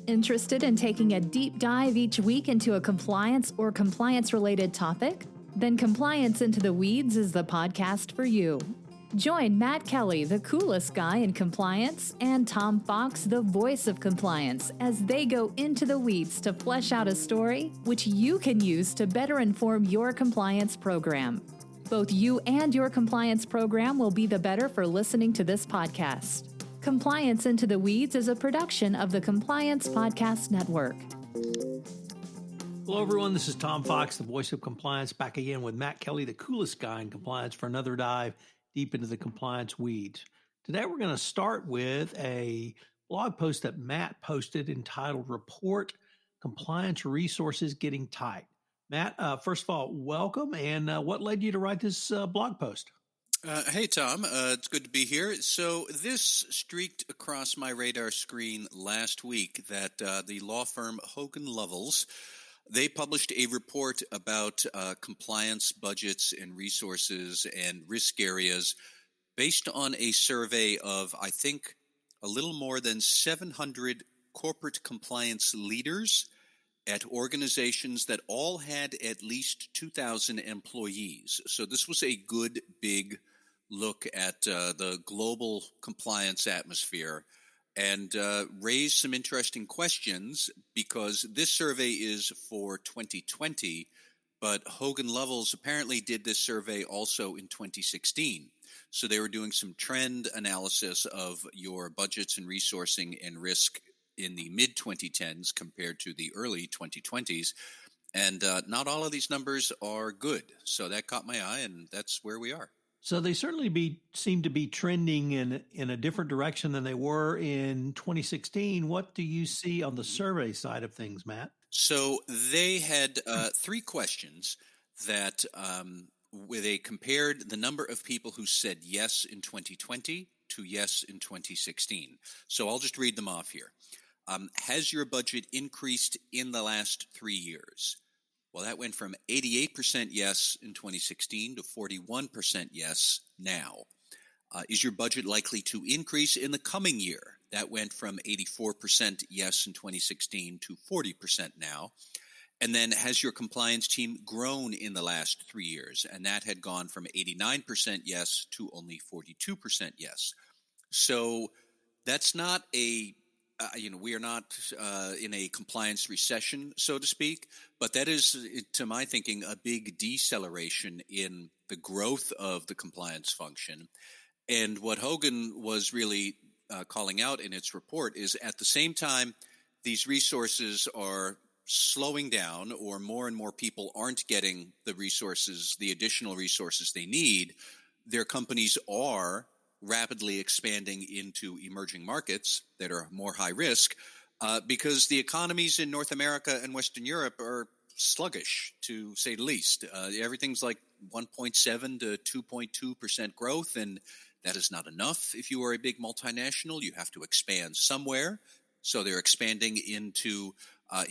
Interested in taking a deep dive each week into a compliance or compliance-related topic? Then Compliance Into the Weeds is the podcast for you. Join Matt Kelly, the coolest guy in compliance, and Tom Fox, the voice of compliance, as they go into the weeds to flesh out a story which you can use to better inform your compliance program. Both you and your compliance program will be the better for listening to this podcast. Compliance Into the Weeds is a production of the Compliance Podcast Network. Hello, everyone. This is Tom Fox, the voice of compliance, back again with Matt Kelly, the coolest guy in compliance, for another dive deep into the compliance weeds. Today, we're going to start with a blog post that Matt posted entitled "Report Compliance Resources Getting Tight." Matt, first of all, welcome. And what led you to write this blog post? Hey, Tom. It's good to be here. So this streaked across my radar screen last week that the law firm Hogan Lovell, they published a report about compliance budgets and resources and risk areas based on a survey of, I think, a little more than 700 corporate compliance leaders at organizations that all had at least 2,000 employees. So this was a good, big look at the global compliance atmosphere and raised some interesting questions, because this survey is for 2020, but Hogan Lovell apparently did this survey also in 2016. So they were doing some trend analysis of your budgets and resourcing and risk in the mid-2010s compared to the early 2020s. And not all of these numbers are good. So that caught my eye, and that's where we are. So they certainly seem to be trending in a different direction than they were in 2016. What do you see on the survey side of things, Matt? So they had three questions that where they compared the number of people who said yes in 2020 to yes in 2016. So I'll just read them off here. Has your budget increased in the last 3 years? Well, that went from 88% yes in 2016 to 41% yes now. Is your budget likely to increase in the coming year? That went from 84% yes in 2016 to 40% now. And then, has your compliance team grown in the last 3 years? And that had gone from 89% yes to only 42% yes. So that's not we are not in a compliance recession, so to speak, but that is, to my thinking, a big deceleration in the growth of the compliance function. And what Hogan was really calling out in its report is, at the same time these resources are slowing down, or more and more people aren't getting the additional resources they need, their companies are rapidly expanding into emerging markets that are more high risk because the economies in North America and Western Europe are sluggish, to say the least. Everything's like 1.7 to 2.2% growth, and that is not enough. If you are a big multinational, you have to expand somewhere. So they're expanding into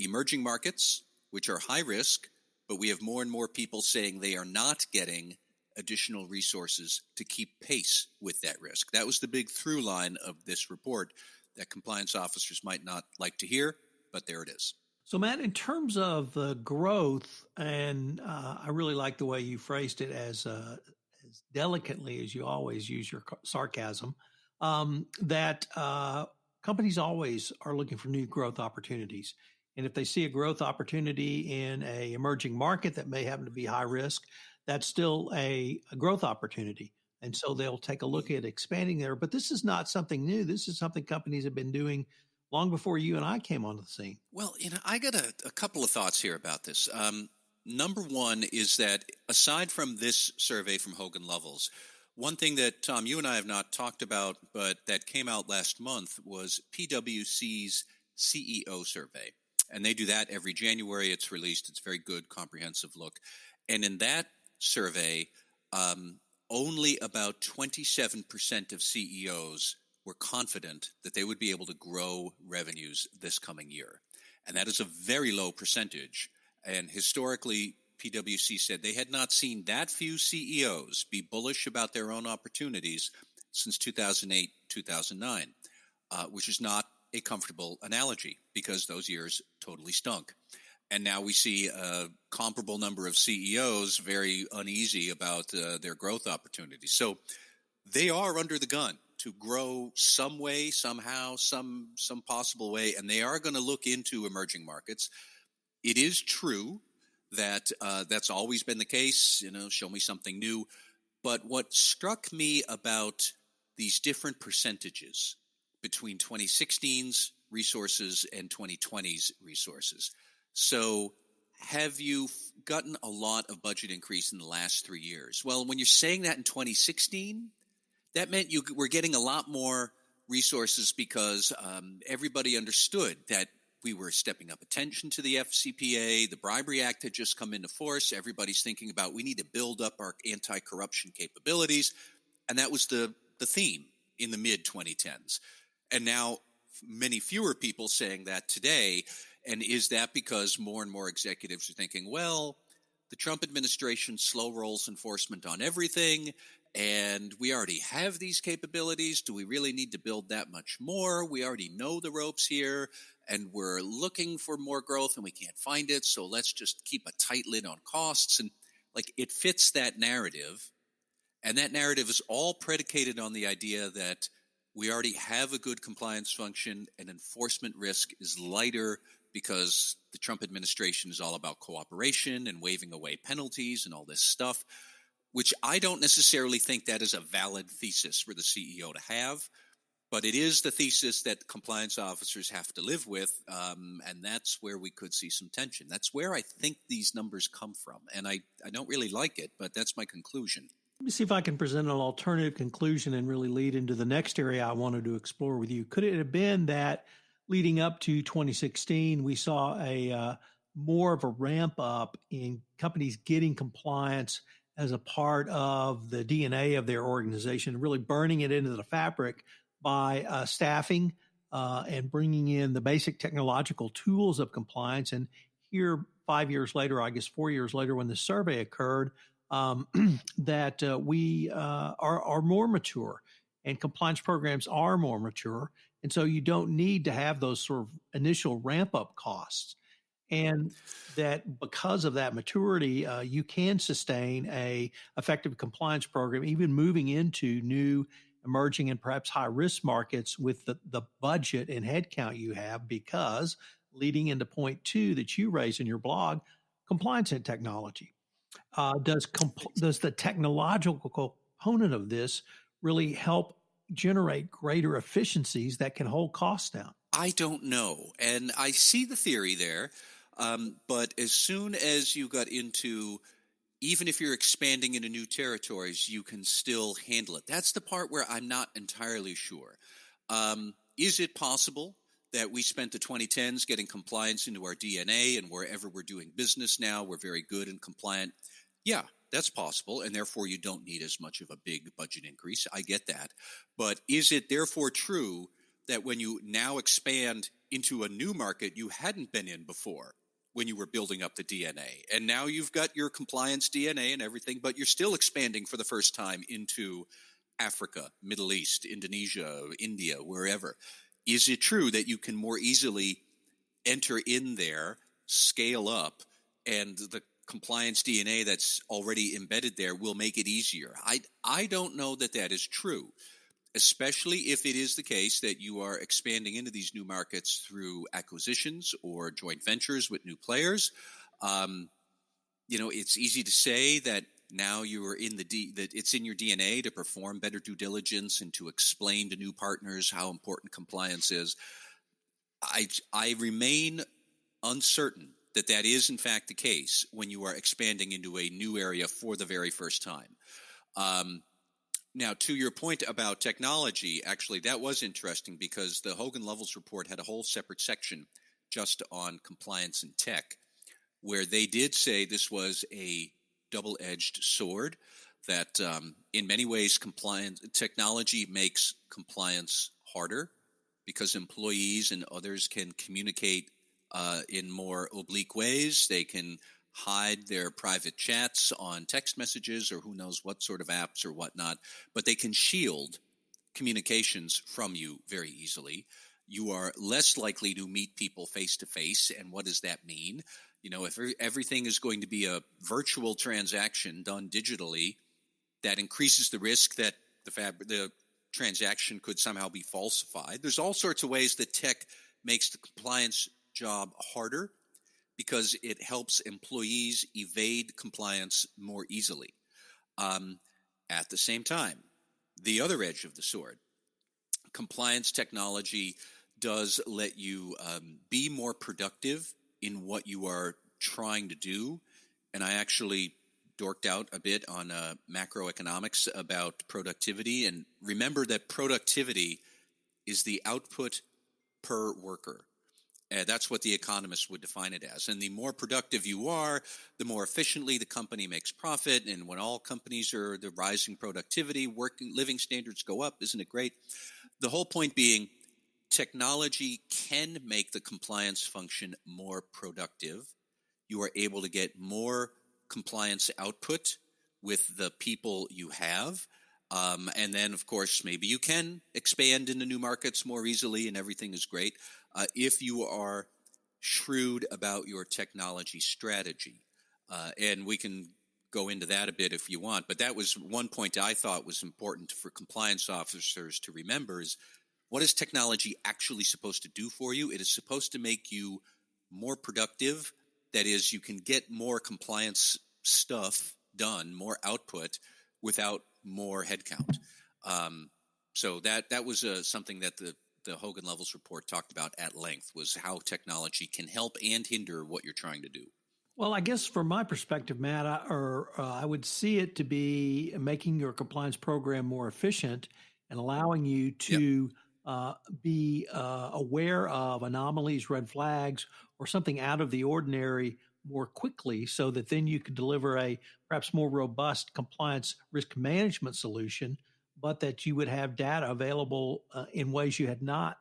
emerging markets, which are high risk, but we have more and more people saying they are not getting additional resources to keep pace with that risk. That was the big through line of this report that compliance officers might not like to hear, but there it is. So, Matt, in terms of the growth, and I really like the way you phrased it as delicately as you always use your sarcasm, that companies always are looking for new growth opportunities. And if they see a growth opportunity in an emerging market that may happen to be high risk, that's still a growth opportunity. And so they'll take a look at expanding there. But this is not something new. This is something companies have been doing long before you and I came onto the scene. Well, I got a couple of thoughts here about this. Number one is that, aside from this survey from Hogan Lovell, one thing that, Tom, you and I have not talked about, but that came out last month, was PwC's CEO survey. And they do that every January. It's released. It's a very good, comprehensive look. And in that survey, only about 27% of CEOs were confident that they would be able to grow revenues this coming year. And that is a very low percentage. And historically, PwC said they had not seen that few CEOs be bullish about their own opportunities since 2008, 2009, which is not a comfortable analogy because those years totally stunk. And now we see a comparable number of CEOs very uneasy about their growth opportunities. So they are under the gun to grow some way, somehow, some possible way, and they are going to look into emerging markets. It is true that that's always been the case, show me something new. But what struck me about these different percentages between 2016's resources and 2020's resources. So have you gotten a lot of budget increase in the last 3 years? Well, when you're saying that in 2016, that meant you were getting a lot more resources because everybody understood that we were stepping up attention to the FCPA. The Bribery Act had just come into force. Everybody's thinking about we need to build up our anti-corruption capabilities. And that was the theme in the mid-2010s. And now many fewer people saying that today. And is that because more and more executives are thinking, well, the Trump administration slow rolls enforcement on everything, and we already have these capabilities. Do we really need to build that much more? We already know the ropes here, and we're looking for more growth, and we can't find it, so let's just keep a tight lid on costs. And it fits that narrative, and that narrative is all predicated on the idea that we already have a good compliance function, and enforcement risk is lighter because the Trump administration is all about cooperation and waving away penalties and all this stuff, which I don't necessarily think that is a valid thesis for the CEO to have, but it is the thesis that compliance officers have to live with, and that's where we could see some tension. That's where I think these numbers come from, and I don't really like it, but that's my conclusion. Let me see if I can present an alternative conclusion and really lead into the next area I wanted to explore with you. Could it have been that leading up to 2016, we saw a more of a ramp up in companies getting compliance as a part of the DNA of their organization, really burning it into the fabric by staffing and bringing in the basic technological tools of compliance. And here, 5 years later, I guess 4 years later, when the survey occurred, that we are more mature and compliance programs are more mature. And so you don't need to have those sort of initial ramp up costs. And that because of that maturity, you can sustain a effective compliance program, even moving into new emerging and perhaps high risk markets with the budget and headcount you have, because leading into point 2 that you raise in your blog, compliance and technology. Does the technological component of this really help generate greater efficiencies that can hold costs down? I don't know. And I see the theory there. But as soon as you got into, even if you're expanding into new territories, you can still handle it. That's the part where I'm not entirely sure. Is it possible that we spent the 2010s getting compliance into our DNA, and wherever we're doing business now, we're very good and compliant? Yeah, that's possible, and therefore you don't need as much of a big budget increase. I get that. But is it therefore true that when you now expand into a new market you hadn't been in before, when you were building up the DNA, and now you've got your compliance DNA and everything, but you're still expanding for the first time into Africa, Middle East, Indonesia, India, wherever? Is it true that you can more easily enter in there, scale up, and the compliance DNA that's already embedded there will make it easier? I don't know that that is true, especially if it is the case that you are expanding into these new markets through acquisitions or joint ventures with new players. It's easy to say that now you are in that it's in your DNA to perform better due diligence and to explain to new partners how important compliance is. I remain uncertain that that is in fact the case when you are expanding into a new area for the very first time. Now, to your point about technology, actually, that was interesting because the Hogan Lovell's report had a whole separate section just on compliance and tech, where they did say this was a double-edged sword, that in many ways technology makes compliance harder because employees and others can communicate in more oblique ways. They can hide their private chats on text messages or who knows what sort of apps or whatnot, but they can shield communications from you very easily. You are less likely to meet people face to face. And what does that mean? If everything is going to be a virtual transaction done digitally, that increases the risk that the transaction could somehow be falsified. There's all sorts of ways that tech makes the compliance job harder because it helps employees evade compliance more easily. At the same time, the other edge of the sword, compliance technology does let you be more productive in what you are trying to do. And I actually dorked out a bit on macroeconomics about productivity. And remember that productivity is the output per worker. That's what the economists would define it as. And the more productive you are, the more efficiently the company makes profit. And when all companies are the rising productivity, living standards go up. Isn't it great? The whole point being, technology can make the compliance function more productive. You are able to get more compliance output with the people you have. And then, of course, maybe you can expand into new markets more easily and everything is great if you are shrewd about your technology strategy. And we can go into that a bit if you want. But that was one point I thought was important for compliance officers to remember is, what is technology actually supposed to do for you? It is supposed to make you more productive. That is, you can get more compliance stuff done, more output without more headcount. So that was something that the Hogan Lovell's report talked about at length, was how technology can help and hinder what you're trying to do. Well, I guess from my perspective, Matt, I would see it to be making your compliance program more efficient and allowing you to be aware of anomalies, red flags, or something out of the ordinary more quickly, so that then you could deliver a perhaps more robust compliance risk management solution, but that you would have data available in ways you did not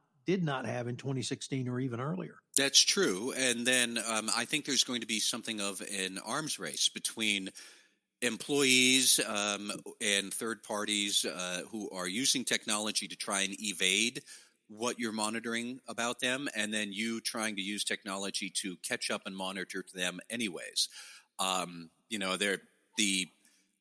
have in 2016 or even earlier. That's true. And then I think there's going to be something of an arms race between employees and third parties who are using technology to try and evade what you're monitoring about them, and then you trying to use technology to catch up and monitor them anyways. The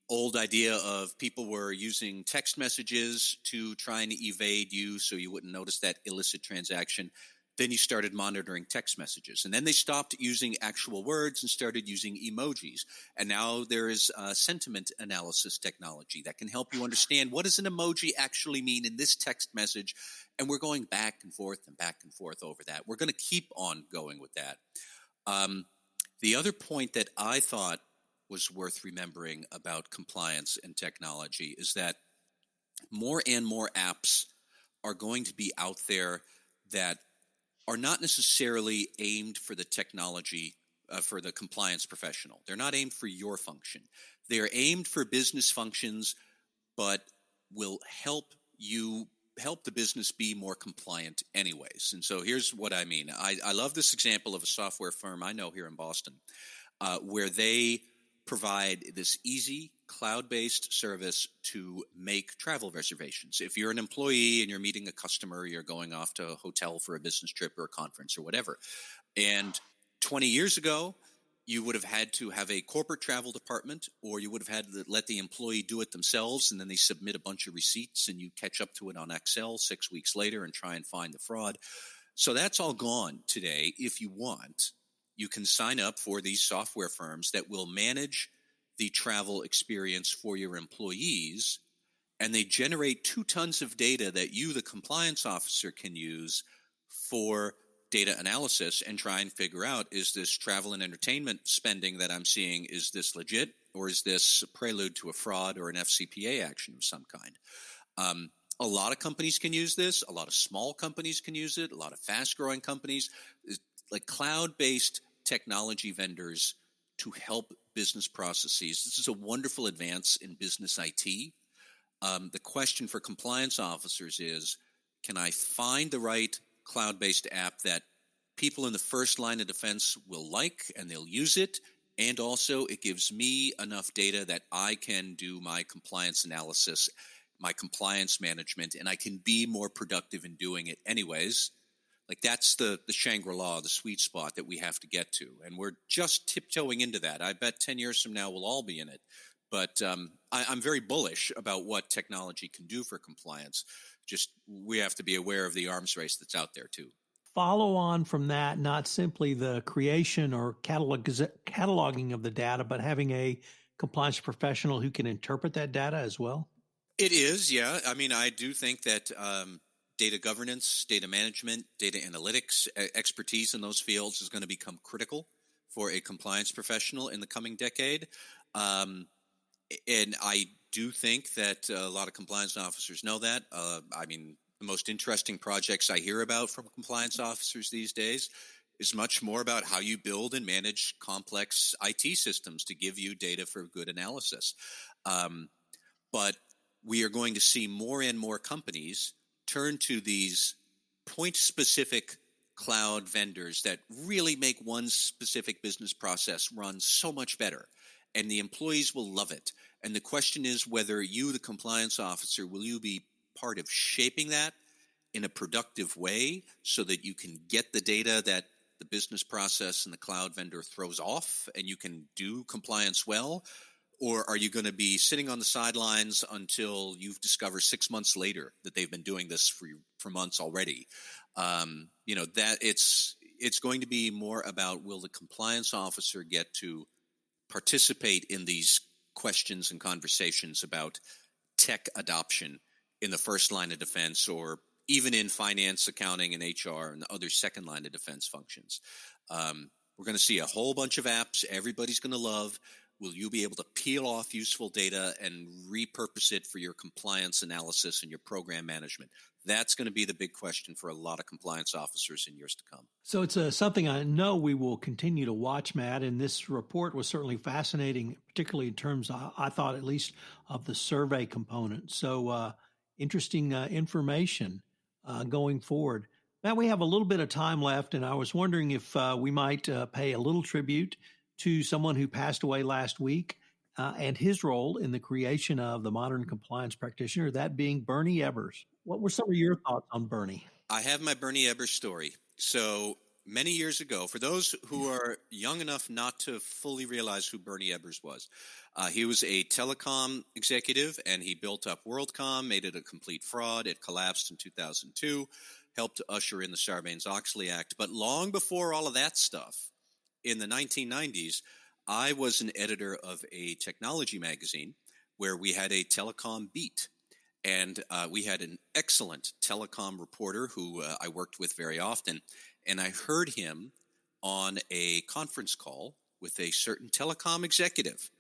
old idea of people were using text messages to try and evade you so you wouldn't notice that illicit transaction. Then you started monitoring text messages. And then they stopped using actual words and started using emojis. And now there is sentiment analysis technology that can help you understand, what does an emoji actually mean in this text message? And we're going back and forth over that. We're going to keep on going with that. The other point that I thought was worth remembering about compliance and technology is that more and more apps are going to be out there that are not necessarily aimed for the technology, for the compliance professional. They're not aimed for your function. They are aimed for business functions, but will help the business be more compliant anyways. And so here's what I mean. I love this example of a software firm I know here in Boston, where they provide this easy cloud-based service to make travel reservations. If you're an employee and you're meeting a customer, you're going off to a hotel for a business trip or a conference or whatever. And 20 years ago, you would have had to have a corporate travel department, or you would have had to let the employee do it themselves, and then they submit a bunch of receipts and you catch up to it on Excel 6 weeks later and try and find the fraud. So that's all gone today. If you want, you can sign up for these software firms that will manage the travel experience for your employees, and they generate 2 tons of data that you, the compliance officer, can use for data analysis and try and figure out, is this travel and entertainment spending that I'm seeing, is this legit, or is this a prelude to a fraud or an FCPA action of some kind? A lot of companies can use this. A lot of small companies can use it. A lot of fast-growing companies, like cloud-based technology vendors, to help business processes. This is a wonderful advance in business IT. The question for compliance officers is, can I find the right cloud-based app that people in the first line of defense will like and they'll use it, and also it gives me enough data that I can do my compliance analysis, my compliance management, and I can be more productive in doing it anyways. Like that's the Shangri-La, the sweet spot that we have to get to. And we're just tiptoeing into that. I bet 10 years from now we'll all be in it. But I'm very bullish about what technology can do for compliance. Just we have to be aware of the arms race that's out there too. Follow on from that, not simply the creation or cataloging of the data, but having a compliance professional who can interpret that data as well? It is, yeah. I mean, I do think that data governance, data management, data analytics, expertise in those fields is going to become critical for a compliance professional in the coming decade. And I do think that a lot of compliance officers know that. I mean, the most interesting projects I hear about from compliance officers these days is much more about how you build and manage complex IT systems to give you data for good analysis. But we are going to see more and more companies turn to these point-specific cloud vendors that really make one specific business process run so much better, and the employees will love it. And the question is whether you, the compliance officer, will you be part of shaping that in a productive way so that you can get the data that the business process and the cloud vendor throws off and you can do compliance well? Or are you going to be sitting on the sidelines until you've discovered 6 months later that they've been doing this for months already? That it's going to be more about, will the compliance officer get to participate in these questions and conversations about tech adoption in the first line of defense, or even in finance, accounting, and HR, and the other second line of defense functions. We're going to see a whole bunch of apps everybody's going to love. Will you be able to peel off useful data and repurpose it for your compliance analysis and your program management? That's going to be the big question for a lot of compliance officers in years to come. So it's something I know we will continue to watch, Matt, and this report was certainly fascinating, particularly in terms, I thought at least, of the survey component. So interesting information going forward. Matt, we have a little bit of time left, and I was wondering if we might pay a little tribute to someone who passed away last week and his role in the creation of the modern compliance practitioner, that being Bernie Ebbers. What were some of your thoughts on Bernie? I have my Bernie Ebbers story. So many years ago, for those who are young enough not to fully realize who Bernie Ebbers was, he was a telecom executive, and he built up WorldCom, made it a complete fraud. It collapsed in 2002, helped to usher in the Sarbanes-Oxley Act. But long before all of that stuff, in the 1990s, I was an editor of a technology magazine where we had a telecom beat. And we had an excellent telecom reporter who I worked with very often. And I heard him on a conference call with a certain telecom executive.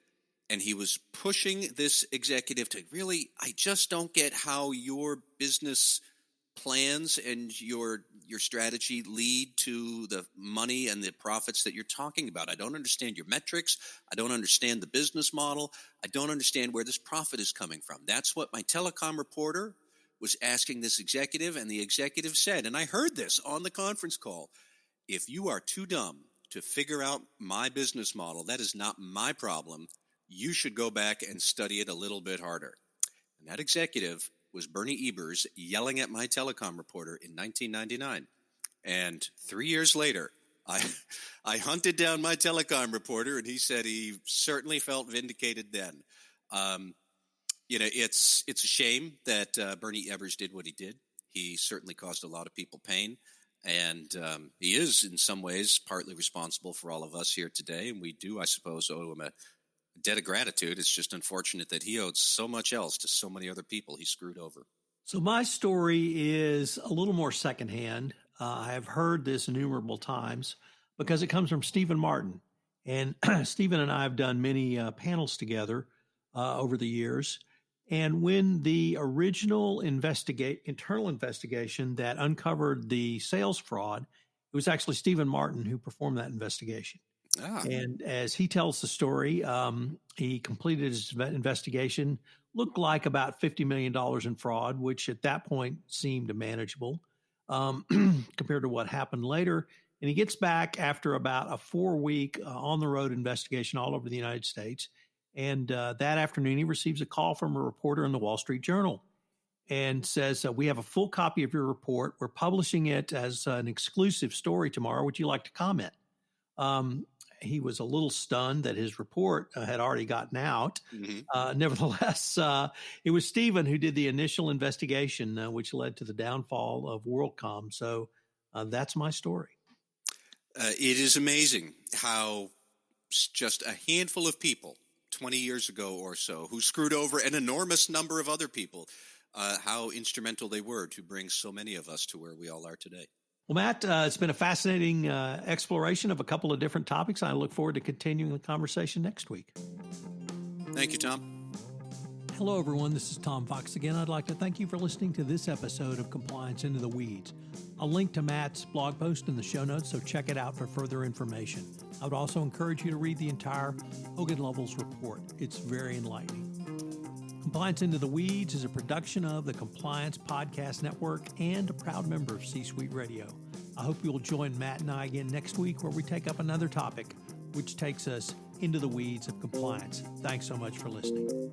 And he was pushing this executive to really, I just don't get how your business plans and your strategy lead to the money and the profits that you're talking about. I don't understand your metrics. I don't understand the business model. I don't understand where this profit is coming from. That's what my telecom reporter was asking this executive, and the executive said, and I heard this on the conference call, if you are too dumb to figure out my business model, that is not my problem. You should go back and study it a little bit harder. And that executive was Bernie Ebbers yelling at my telecom reporter in 1999. And 3 years later, I hunted down my telecom reporter, and he said he certainly felt vindicated then. It's a shame that Bernie Ebbers did what he did. He certainly caused a lot of people pain, and he is in some ways partly responsible for all of us here today, and we do, I suppose, owe him a debt of gratitude. It's just unfortunate that he owed so much else to so many other people he screwed over. So my story is a little more secondhand. I have heard this innumerable times because it comes from Stephen Martin. And Stephen and I have done many panels together over the years. And when the original internal investigation that uncovered the sales fraud, it was actually Stephen Martin who performed that investigation. And as he tells the story, he completed his investigation, looked like about $50 million in fraud, which at that point seemed manageable compared to what happened later. And he gets back after about a 4-week on-the-road investigation all over the United States. And that afternoon, he receives a call from a reporter in the Wall Street Journal. and says, we have a full copy of your report. We're publishing it as an exclusive story tomorrow. Would you like to comment? He was a little stunned that his report had already gotten out. Mm-hmm. Nevertheless, it was Stephen who did the initial investigation, which led to the downfall of WorldCom. So that's my story. It is amazing how just a handful of people 20 years ago or so who screwed over an enormous number of other people, how instrumental they were to bring so many of us to where we all are today. Well, Matt, it's been a fascinating exploration of a couple of different topics. I look forward to continuing the conversation next week. Thank you, Tom. Hello, everyone. This is Tom Fox again. I'd like to thank you for listening to this episode of Compliance Into the Weeds. I'll link to Matt's blog post in the show notes, so check it out for further information. I would also encourage you to read the entire Hogan Lovell's report. It's very enlightening. Compliance Into the Weeds is a production of the Compliance Podcast Network and a proud member of C-Suite Radio. I hope you'll join Matt and I again next week where we take up another topic which takes us into the weeds of compliance. Thanks so much for listening.